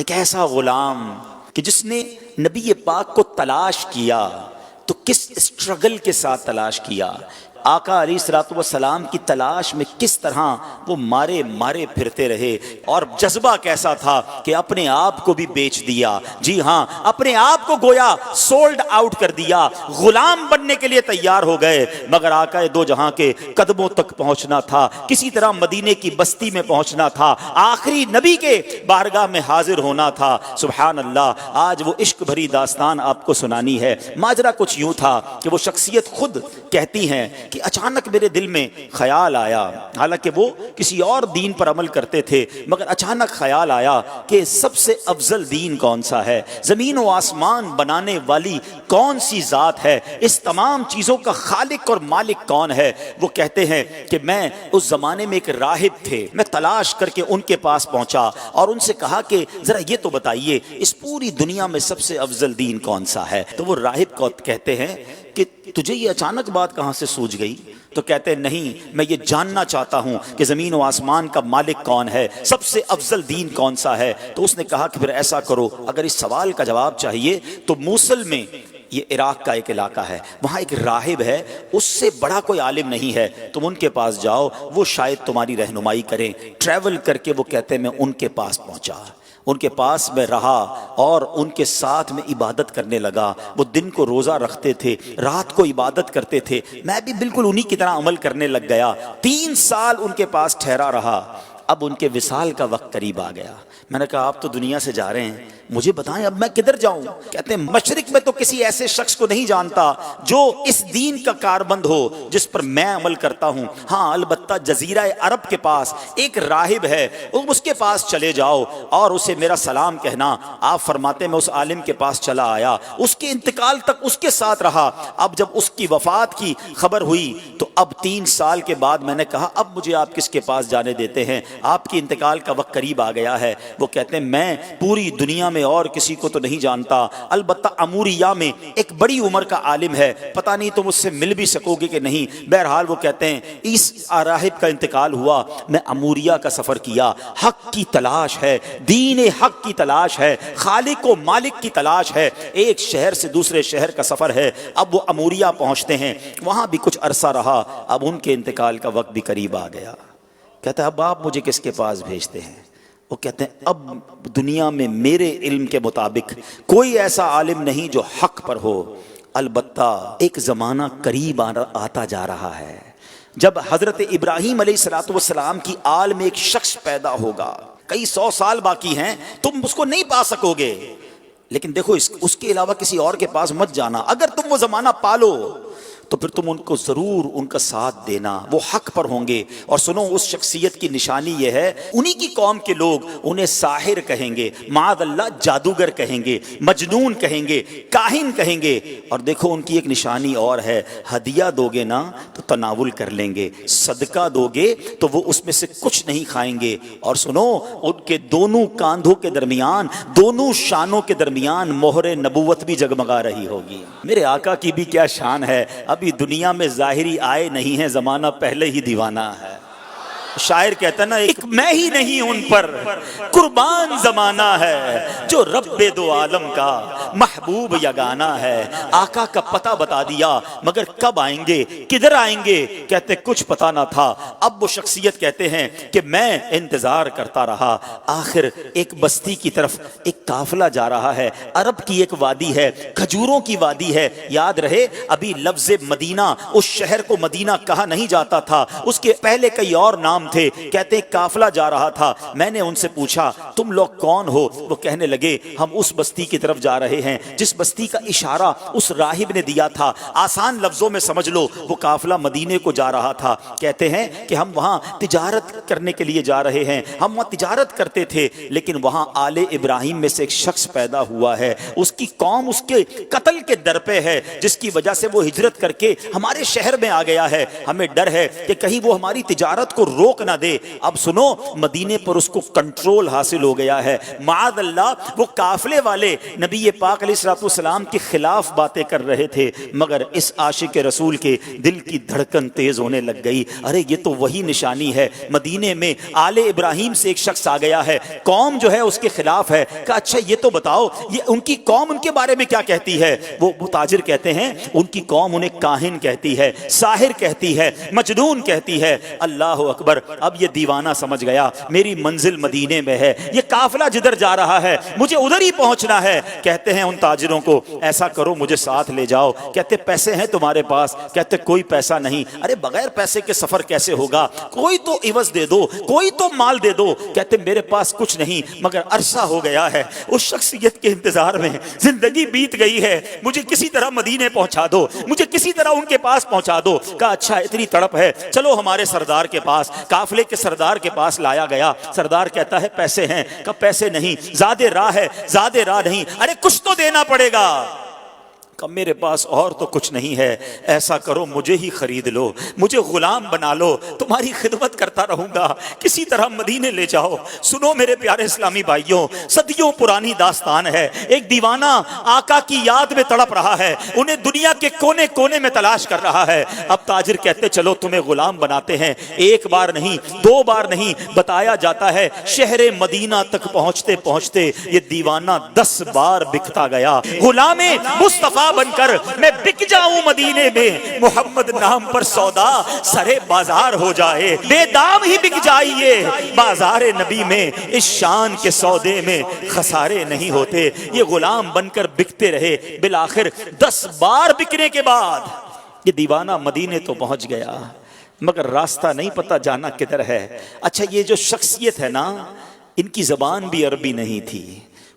ایک ایسا غلام کہ جس نے نبی پاک کو تلاش کیا تو کس اسٹرگل کے ساتھ تلاش کیا، آقا علیہ الصلوۃ والسلام کی تلاش میں کس طرح وہ مارے مارے پھرتے رہے، اور جذبہ کیسا تھا کہ اپنے آپ کو بھی بیچ دیا، جی ہاں اپنے آپ کو گویا سولڈ آؤٹ کر دیا، غلام بننے کے لیے تیار ہو گئے، مگر آقا دو جہاں کے قدموں تک پہنچنا تھا، کسی طرح مدینے کی بستی میں پہنچنا تھا، آخری نبی کے بارگاہ میں حاضر ہونا تھا۔ سبحان اللہ، آج وہ عشق بھری داستان آپ کو سنانی ہے۔ ماجرا کچھ یوں تھا کہ وہ شخصیت خود کہتی ہیں کہ اچانک میرے دل میں خیال آیا، حالانکہ وہ کسی اور دین پر عمل کرتے تھے، مگر اچانک خیال آیا کہ سب سے افضل دین کون سا ہے، زمین و آسمان بنانے والی کون سی ذات ہے، اس تمام چیزوں کا خالق اور مالک کون ہے۔ وہ کہتے ہیں کہ میں اس زمانے میں ایک راہب تھے، میں تلاش کر کے ان کے پاس پہنچا اور ان سے کہا کہ ذرا یہ تو بتائیے اس پوری دنیا میں سب سے افضل دین کون سا ہے۔ تو وہ راہب کو کہتے ہیں کہ تجھے یہ اچانک بات کہاں سے سوجھ گئی؟ تو کہتے ہیں نہیں، میں یہ جاننا چاہتا ہوں کہ زمین و آسمان کا مالک کون ہے، سب سے افضل دین کون سا ہے۔ تو اس نے کہا کہ پھر ایسا کرو، اگر اس سوال کا جواب چاہیے تو موصل میں، یہ عراق کا ایک علاقہ ہے، وہاں ایک راہب ہے، اس سے بڑا کوئی عالم نہیں ہے، تم ان کے پاس جاؤ، وہ شاید تمہاری رہنمائی کریں۔ ٹریول کر کے وہ کہتے ہیں میں ان کے پاس پہنچا، ان کے پاس میں رہا اور ان کے ساتھ میں عبادت کرنے لگا۔ وہ دن کو روزہ رکھتے تھے، رات کو عبادت کرتے تھے، میں بھی بالکل انہی کی طرح عمل کرنے لگ گیا۔ 3 سال ان کے پاس ٹھہرا رہا۔ اب ان کے وصال کا وقت قریب آ گیا۔ میں نے کہا آپ تو دنیا سے جا رہے ہیں، مجھے بتائیں اب میں کدھر جاؤں؟ کہتے ہیں مشرق میں تو کسی ایسے شخص کو نہیں جانتا جو اس دین کا کاربند ہو جس پر میں عمل کرتا ہوں، ہاں البتہ جزیرہ عرب کے پاس ایک راہب ہے، اس کے پاس چلے جاؤ اور اسے میرا سلام کہنا۔ آپ فرماتے میں اس عالم کے پاس چلا آیا، اس کے انتقال تک اس کے ساتھ رہا۔ اب جب اس کی وفات کی خبر ہوئی تو اب 3 سال کے بعد میں نے کہا اب مجھے آپ کس کے پاس جانے دیتے ہیں، آپ کی انتقال کا وقت قریب آ گیا ہے۔ وہ کہتے ہیں میں پوری دنیا میں اور کسی کو تو نہیں جانتا، البتہ اموریہ میں ایک بڑی عمر کا عالم ہے، پتہ نہیں تم اس سے مل بھی سکو گے کہ نہیں۔ بہرحال وہ کہتے ہیں اس راہب کا انتقال ہوا، میں اموریہ کا سفر کیا، حق کی تلاش ہے، دین حق کی تلاش ہے، خالق و مالک کی تلاش ہے، ایک شہر سے دوسرے شہر کا سفر ہے۔ اب وہ اموریہ پہنچتے ہیں، وہاں بھی کچھ عرصہ رہا، اب ان کے انتقال کا وقت بھی قریب آ گیا۔ کہتا ہے اب آپ مجھے کس کے پاس بھیجتے ہیں؟ وہ کہتے ہیں اب دنیا میں میرے علم کے مطابق کوئی ایسا عالم نہیں جو حق پر ہو، البتہ ایک زمانہ قریب آتا جا رہا ہے جب حضرت ابراہیم علیہ السلام کی آل میں ایک شخص پیدا ہوگا، کئی 100 سال باقی ہیں، تم اس کو نہیں پا سکو گے، لیکن دیکھو اس کے علاوہ کسی اور کے پاس مت جانا، اگر تم وہ زمانہ پالو تو پھر تم ان کو ضرور ان کا ساتھ دینا، وہ حق پر ہوں گے۔ اور سنو اس شخصیت کی نشانی یہ ہے، انہی کی قوم کے لوگ انہیں ساحر کہیں گے، معاذ اللہ جادوگر کہیں گے، مجنون کہیں گے، کاہن کہیں گے، اور دیکھو ان کی ایک نشانی اور ہے، ہدیہ دو گے نا تو تناول کر لیں گے، صدقہ دو گے تو وہ اس میں سے کچھ نہیں کھائیں گے۔ اور سنو ان کے دونوں کاندھوں کے درمیان، دونوں شانوں کے درمیان مہر نبوت بھی جگمگا رہی ہوگی۔ میرے آقا کی بھی کیا شان ہے، ابھی دنیا میں ظاہری آئے نہیں ہے، زمانہ پہلے ہی دیوانہ ہے۔ شاعر کہتا نا ایک میں ہی نہیں ان پر قربان زمانہ ہے، جو رب دو عالم کا محبوب یگانہ ہے۔ آقا کا پتہ بتا دیا، مگر کب آئیں گے، کدھر آئیں گے، کہتے کچھ پتہ نہ تھا۔ اب وہ شخصیت کہتے ہیں کہ میں انتظار کرتا رہا، آخر ایک بستی کی طرف ایک قافلہ جا رہا ہے، عرب کی ایک وادی ہے، کھجوروں کی وادی ہے، یاد رہے ابھی لفظ مدینہ اس شہر کو مدینہ کہا نہیں جاتا تھا، اس کے پہلے کئی اور نام تھے۔ کہتے ہیں قافلہ جا رہا تھا، میں نے ان سے پوچھا تم لوگ کون ہو؟ وہ کہنے لگے ہم اس بستی کی طرف جا رہے ہیں جس بستی کا اشارہ اس راہب نے دیا تھا، آسان لفظوں میں سمجھ لو وہ قافلہ مدینے کو جا رہا تھا۔ کہتے ہیں کہ ہم وہاں تجارت کرنے کے لیے جا رہے ہیں، ہم وہاں تجارت کرتے تھے، لیکن وہاں آل ابراہیم میں سے ایک شخص پیدا ہوا ہے، اس کی قوم اس کے قتل کے در پہ ہے، جس کی وجہ سے وہ ہجرت کر کے ہمارے شہر میں آ گیا ہے، ہمیں ڈر ہے کہ کہیں وہ ہماری تجارت کو روک روک نہ دے. اب سنو, مدینے پر اس کو کنٹرول حاصل ہو گیا ہے. معاذ اللہ وہ قافلے والے نبی پاک علیہ الصلوۃ والسلام کے خلاف باتیں کر رہے تھے, مگر اس عاشق رسول کے دل کی دھڑکن تیز ہونے لگ گئی. ارے یہ تو وہی نشانی ہے, مدینے میں آل ابراہیم سے ایک شخص آ گیا ہے, قوم جو ہے اس کے خلاف ہے. کہ اچھا یہ تو بتاؤ یہ ان کی قوم ان کے بارے میں کیا کہتی ہے؟ وہ تاجر کہتے ہیں ان کی قوم انہیں کاہن کہتی ہے, ساحر کہتی ہے, مجنون کہتی ہے. اللہ اکبر. اب یہ دیوانہ سمجھ گیا میری منزل مدینے میں ہے, یہ قافلہ جدھر جا رہا ہے مجھے ادھر ہی پہنچنا ہے. کہتے ہیں ان تاجروں کو ایسا کرو مجھے ساتھ لے جاؤ. کہتے پیسے ہیں تمہارے پاس؟ کہتے کوئی پیسہ نہیں. ارے بغیر پیسے کے سفر کیسے ہوگا؟ کوئی تو عوض دے دو, کوئی تو مال دے دو. کہتے میرے پاس کچھ نہیں, مگر عرصہ ہو گیا ہے اس شخصیت کے انتظار میں, زندگی بیت گئی ہے, مجھے کسی طرح مدینے پہنچا دو, مجھے کسی طرح ان کے پاس پہنچا دو. کہا اچھا اتنی تڑپ ہے چلو ہمارے سردار کے پاس. قافلے کے سردار کے پاس لایا گیا. سردار کہتا ہے پیسے ہیں؟ کہ پیسے نہیں, زیادہ راہ ہے. زیادہ راہ نہیں. ارے کچھ تو دینا پڑے گا. میرے پاس اور تو کچھ نہیں ہے, ایسا کرو مجھے ہی خرید لو, مجھے غلام بنا لو, تمہاری خدمت کرتا رہوں گا, کسی طرح مدینے لے جاؤ. سنو میرے پیارے اسلامی بھائیوں, صدیوں پرانی داستان ہے. ایک دیوانہ آقا کی یاد میں تڑپ رہا ہے, انہیں دنیا کے کونے کونے میں تلاش کر رہا ہے. اب تاجر کہتے چلو تمہیں غلام بناتے ہیں. ایک بار نہیں, دو بار نہیں, بتایا جاتا ہے شہر مدینہ تک پہنچتے پہنچتے یہ دیوانہ 10 بار بکتا گیا. غلام مصطفیٰ بن کر میں بک جاؤں مدینے میں, محمد نام پر سودا سرے بازار ہو جائے, بے دام ہی بک جائیے بازار نبی میں, اس شان کے سودے میں خسارے نہیں ہوتے. یہ غلام بن کر بکتے رہے. بالآخر 10 بار بکنے کے بعد یہ دیوانہ مدینے تو پہنچ گیا, مگر راستہ نہیں پتا جانا کدھر ہے. اچھا یہ جو شخصیت ہے نا, ان کی زبان بھی عربی نہیں تھی,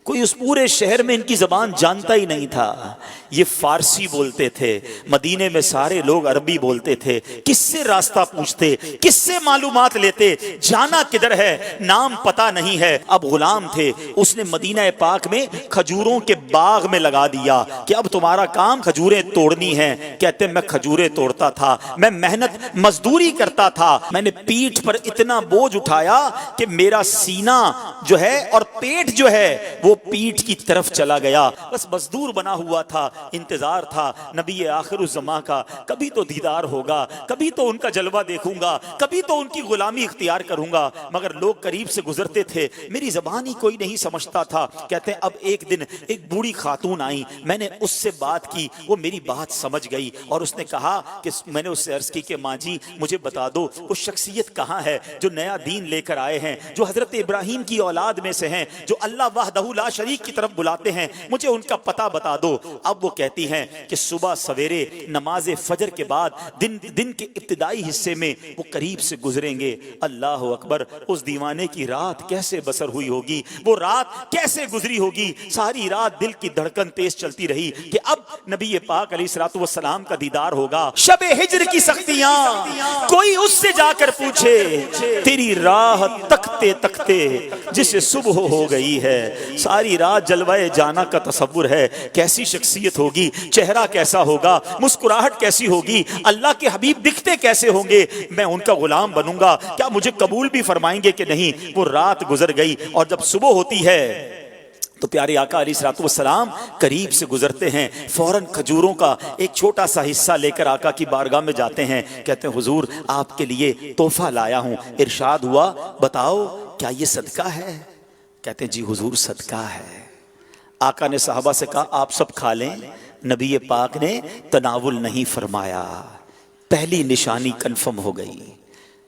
کوئی اس پورے شہر میں ان کی زبان جانتا ہی نہیں تھا. یہ فارسی بولتے تھے, مدینے میں سارے لوگ عربی بولتے تھے. کس سے راستہ پوچھتے, کس سے معلومات لیتے, جانا کدھر ہے, نام پتا نہیں ہے. اب غلام تھے, اس نے مدینہ پاک میں کھجوروں کے باغ میں لگا دیا کہ اب تمہارا کام کھجوریں توڑنی ہیں. کہتے میں کھجوریں توڑتا تھا, میں محنت مزدوری کرتا تھا, میں نے پیٹھ پر اتنا بوجھ اٹھایا کہ میرا سینہ جو ہے اور پیٹ جو ہے وہ پیٹھ کی طرف چلا گیا. بس مزدور بنا ہوا تھا, انتظار تھا نبی آخر الزماں کا, کبھی تو دیدار ہوگا, کبھی تو ان کا جلوہ دیکھوں گا, کبھی تو ان کی غلامی اختیار کروں گا. مگر لوگ قریب سے گزرتے تھے, میری زبان ہی کوئی نہیں سمجھتا تھا. کہتے ہیں اب ایک دن ایک بوڑھی خاتون آئی, میں نے اس سے بات کی, وہ میری بات سمجھ گئی اور اس نے کہا کہ میں نے اس سے عرض کی کہ ماں جی مجھے بتا دو وہ شخصیت کہاں ہے جو نیا دین لے کر آئے ہیں, جو حضرت ابراہیم کی اولاد میں سے ہیں, جو اللہ وحدہ لا شریک کی طرف بلاتے ہیں, مجھے ان کا پتہ بتا دو. اب وہ کہتی ہیں کہ صبح سویرے نماز فجر کے بعد دن کے ابتدائی حصے میں وہ قریب سے گزریں گے. اللہ اکبر. اس دیوانے کی رات کیسے بسر ہوئی ہوگی, وہ رات کیسے گزری ہوگی. ساری رات دل کی دھڑکن تیز چلتی رہی کہ اب نبی پاک علیہ الصلوۃ والسلام کا دیدار ہوگا. شب ہجر کی سختیاں کوئی اس سے جا کر پوچھے, تیری راہ تکتے تکتے جسے صبح ہو گئی ہے. ساری رات جلوہ جانا کا تصور ہے, کیسی شخصیت ہوگی, چہرہ کیسا ہوگا, مسکراہٹ کیسی ہوگی, اللہ کے حبیب دکھتے کیسے ہوں گے, میں ان کا غلام بنوں گا, کیا مجھے قبول بھی فرمائیں گے کہ نہیں. وہ رات گزر گئی اور جب صبح ہوتی ہے تو پیارے آقا علیہ الصلوۃ والسلام قریب سے گزرتے ہیں, فوراً کھجوروں کا ایک چھوٹا سا حصہ لے کر آقا کی بارگاہ میں جاتے ہیں. کہتے ہیں حضور آپ کے لیے تحفہ لایا ہوں. ارشاد ہوا بتاؤ کیا یہ صدقہ ہے؟ کہتے ہیں جی حضور صدقہ ہے. آقا نے صحابہ سے کہا آپ سب کھا لیں. نبی پاک نے تناول نہیں فرمایا. پہلی نشانی کنفرم ہو گئی.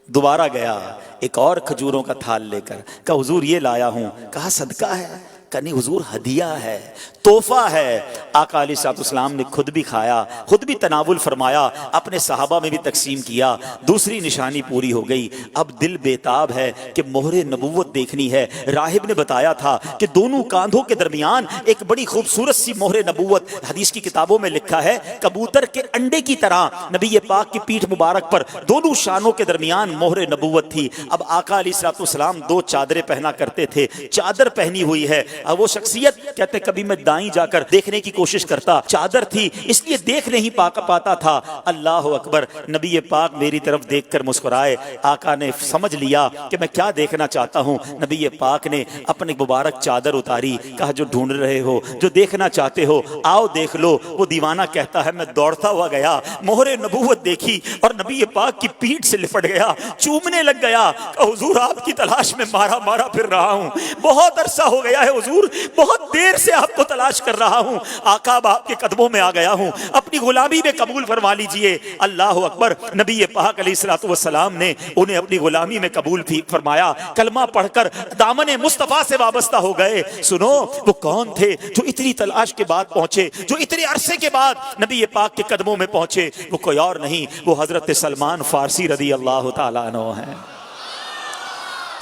دوبارہ گیا ایک اور کھجوروں کا تھال لے کر, کہا حضور یہ لایا ہوں. کہا صدقہ ہے؟ کہا نہیں حضور ہدیہ ہے, تحفہ ہے. آقا علیہ الصلوۃ والسلام نے خود بھی کھایا, خود بھی تناول فرمایا, اپنے صحابہ میں بھی تقسیم کیا. دوسری نشانی پوری ہو گئی. اب دل بیتاب ہے کہ مہر نبوت دیکھنی ہے. راہب نے بتایا تھا کہ دونوں کاندھوں کے درمیان ایک بڑی خوبصورت سی مہر نبوت, حدیث کی کتابوں میں لکھا ہے کبوتر کے انڈے کی طرح نبی پاک کی پیٹھ مبارک پر دونوں شانوں کے درمیان مہر نبوت تھی. اب آقا علیہ الصلوۃ والسلام 2 چادریں پہنا کرتے تھے, چادر پہنی ہوئی ہے, اور وہ شخصیت کہتے کبھی میں دائیں جا کر دیکھنے کی کوشش کرتا، چادر تھی اس لیے دیکھ نہیں پاتا تھا۔ اللہ اکبر، نبی پاک میری طرف دیکھ کر مسکرائے۔ آقا نے سمجھ لیا کہ میں کیا دیکھنا چاہتا ہوں، نبی پاک نے اپنی مبارک چادر اتاری، کہا جو ڈھونڈ رہے ہو، جو دیکھنا چاہتے ہو آؤ دیکھ لو۔ وہ دیوانہ کہتا ہے میں دوڑتا ہوا گیا، مہر نبوت دیکھی اور نبی پاک کی پیٹھ سے لپٹ گیا، چومنے لگ گیا کہ حضور آپ کی تلاش میں مارا پھر رہا ہوں، بہت عرصہ ہو گیا ہے حضور، بہت دیر سے آپ کو تلاش کر رہا ہوں، آقا اب آپ کے قدموں میں آ گیا ہوں، اپنی غلامی میں قبول فرما لیجئے۔ اللہ اکبر، نبی پاک علیہ الصلوۃ والسلام نے انہیں اپنی غلامی میں قبول بھی فرمایا، کلمہ پڑھ کر دامن مصطفیٰ سے وابستہ ہو گئے۔ سنو وہ کون تھے جو اتنی تلاش کے بعد پہنچے، جو اتنے عرصے کے بعد نبی پاک کے قدموں میں پہنچے؟ وہ کوئی اور نہیں، وہ حضرت سلمان فارسی رضی اللہ تعالیٰ عنہ ہیں۔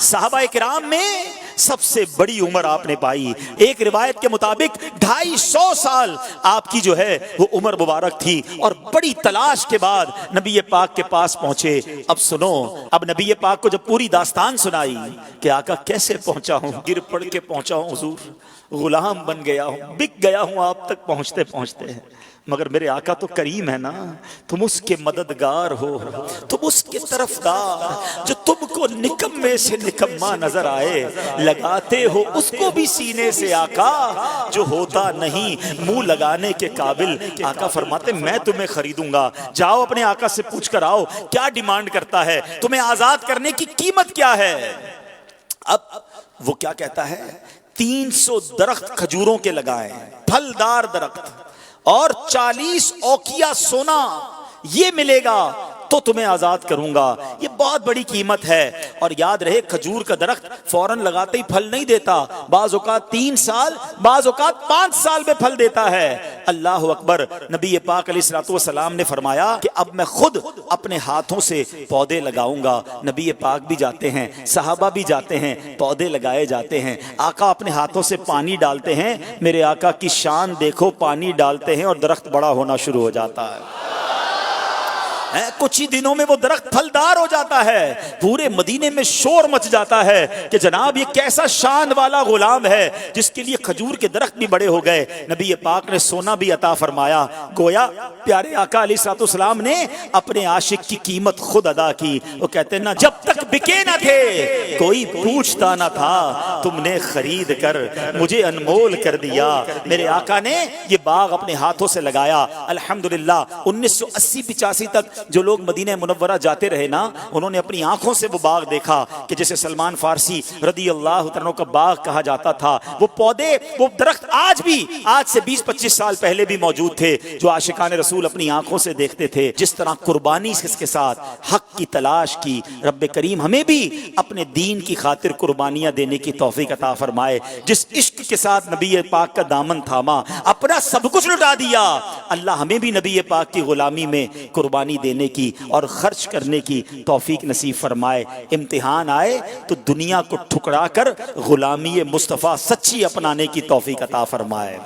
صحابہ کرام میں سب سے بڑی عمر آپ نے پائی، ایک روایت کے مطابق 250 سال آپ کی جو ہے وہ عمر مبارک تھی، اور بڑی تلاش کے بعد نبی پاک کے پاس پہنچے۔ اب سنو، اب نبی پاک کو جب پوری داستان سنائی کہ آقا کیسے پہنچا ہوں، گر پڑ کے پہنچا ہوں حضور، غلام بن گیا ہوں، بک گیا ہوں آپ تک پہنچتے پہنچتے، مگر میرے آقا تو کریم ہے نا، تم اس کے مددگار ہو، تم اس کے طرفدار، جو تم کو نکمے سے نکما نظر آئے، لگاتے ہو اس کو بھی سینے سے آقا جو ہوتا نہیں منہ لگانے کے قابل۔ آقا فرماتے میں تمہیں خریدوں گا، جاؤ اپنے آقا سے پوچھ کر آؤ کیا ڈیمانڈ کرتا ہے، تمہیں آزاد کرنے کی قیمت کیا ہے۔ اب وہ کیا کہتا ہے، 300 درخت کھجوروں کے لگائیں، پھلدار درخت، اور 40 اوقیہ سونا، یہ ملے گا تو تمہیں آزاد کروں گا۔ یہ بہت بڑی قیمت ہے، اور یاد رہے کھجور کا درخت فوراً لگاتے ہی پھل نہیں دیتا، بعض اوقات 3 سال، بعض اوقات 5 سال میں پھل دیتا ہے۔ اللہ اکبر، نبی پاک علیہ الصلوۃ والسلام نے فرمایا کہ اب میں خود اپنے ہاتھوں سے پودے لگاؤں گا۔ نبی پاک بھی جاتے ہیں، صحابہ بھی جاتے ہیں، پودے لگائے جاتے ہیں، آقا اپنے ہاتھوں سے پانی ڈالتے ہیں، میرے آقا کی شان دیکھو، پانی ڈالتے ہیں اور درخت بڑا ہونا شروع ہو جاتا ہے۔ کچھ ہی دنوں میں وہ درخت پھلدار ہو جاتا ہے، پورے مدینے میں شور مچ جاتا ہے کہ جناب یہ کیسا شان والا غلام ہے جس کے لیے کھجور کے درخت بھی بڑے ہو گئے۔ نبی پاک نے سونا بھی عطا فرمایا، گویا پیارے آقا علیہ الصلوۃ والسلام نے اپنے عاشق کی قیمت خود ادا کی۔ وہ کہتے ہیں نا جب تک بکے نہ تھے کوئی پوچھتا نہ تھا، تم نے خرید کر مجھے انمول کر دیا۔ میرے آقا نے یہ باغ اپنے ہاتھوں سے لگایا، الحمدللہ 1980-85 تک جو لوگ مدینہ منورہ جاتے رہے نا، انہوں نے اپنی آنکھوں سے وہ باغ دیکھا کہ جسے سلمان فارسی رضی اللہ عنہ کا باغ کہا جاتا تھا۔ وہ پودے، وہ درخت آج بھی، آج سے 20-25 سال پہلے بھی موجود تھے، جو عاشقان رسول اپنی آنکھوں سے دیکھتے تھے۔ جس طرح قربانی کے ساتھ حق کی تلاش کی، رب کریم ہمیں بھی اپنے دین کی خاطر قربانیاں دینے کی توفیق عطا فرمائے۔ جس عشق کے ساتھ نبی پاک کا دامن تھاما، اپنا سب کچھ لٹا دیا، اللہ ہمیں بھی نبی پاک کی غلامی میں قربانی دینے کی اور خرچ کرنے کی توفیق نصیب فرمائے۔ امتحان آئے تو دنیا کو ٹھکرا کر غلامی مصطفیٰ سچی اپنانے کی توفیق عطا فرمائے۔